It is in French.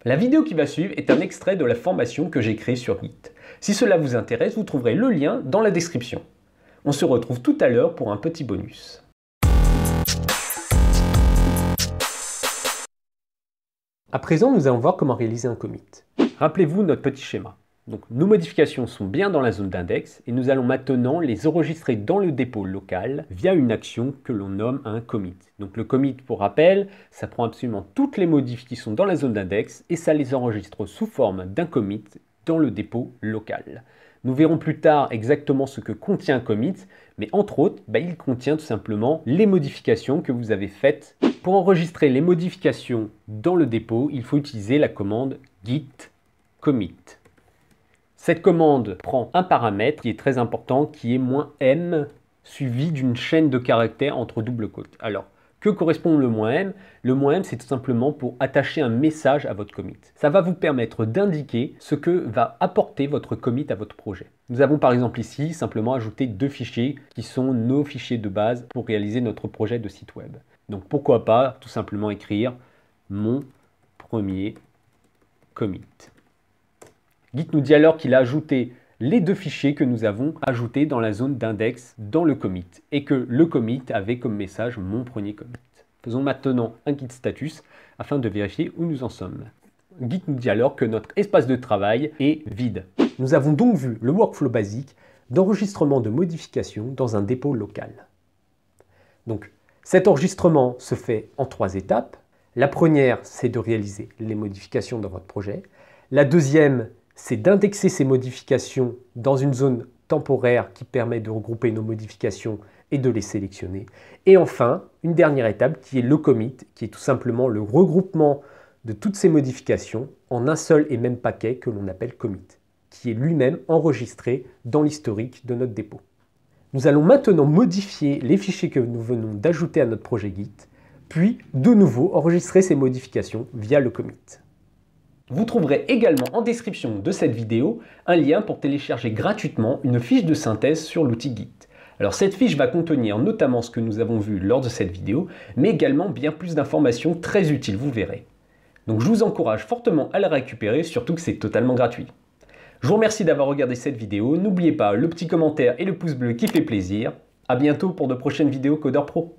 La vidéo qui va suivre est un extrait de la formation que j'ai créée sur Git. Si cela vous intéresse, vous trouverez le lien dans la description. On se retrouve tout à l'heure pour un petit bonus. À présent, nous allons voir comment réaliser un commit. Rappelez-vous notre petit schéma. Donc, nos modifications sont bien dans la zone d'index et nous allons maintenant les enregistrer dans le dépôt local via une action que l'on nomme un commit. Donc le commit, pour rappel, ça prend absolument toutes les modifs qui sont dans la zone d'index et ça les enregistre sous forme d'un commit dans le dépôt local. Nous verrons plus tard exactement ce que contient un commit, mais entre autres, il contient tout simplement les modifications que vous avez faites. Pour enregistrer les modifications dans le dépôt, il faut utiliser la commande git commit. Cette commande prend un paramètre qui est très important, qui est -m suivi d'une chaîne de caractères entre double quotes. Alors, que correspond le -m? Le -m, c'est tout simplement pour attacher un message à votre commit. Ça va vous permettre d'indiquer ce que va apporter votre commit à votre projet. Nous avons par exemple ici simplement ajouté 2 fichiers qui sont nos fichiers de base pour réaliser notre projet de site web. Donc pourquoi pas tout simplement écrire mon premier commit. Git nous dit alors qu'il a ajouté les 2 fichiers que nous avons ajoutés dans la zone d'index dans le commit et que le commit avait comme message mon premier commit. Faisons maintenant un git status afin de vérifier où nous en sommes. Git nous dit alors que notre espace de travail est vide. Nous avons donc vu le workflow basique d'enregistrement de modifications dans un dépôt local. Donc cet enregistrement se fait en 3 étapes. La première, c'est de réaliser les modifications dans votre projet. La deuxième, c'est d'indexer ces modifications dans une zone temporaire qui permet de regrouper nos modifications et de les sélectionner. Et enfin, une dernière étape qui est le commit, qui est tout simplement le regroupement de toutes ces modifications en un seul et même paquet que l'on appelle commit, qui est lui-même enregistré dans l'historique de notre dépôt. Nous allons maintenant modifier les fichiers que nous venons d'ajouter à notre projet Git, puis de nouveau enregistrer ces modifications via le commit. Vous trouverez également en description de cette vidéo un lien pour télécharger gratuitement une fiche de synthèse sur l'outil Git. Alors cette fiche va contenir notamment ce que nous avons vu lors de cette vidéo, mais également bien plus d'informations très utiles, vous verrez. Donc je vous encourage fortement à la récupérer, surtout que c'est totalement gratuit. Je vous remercie d'avoir regardé cette vidéo, n'oubliez pas le petit commentaire et le pouce bleu qui fait plaisir. A bientôt pour de prochaines vidéos Codeur Pro.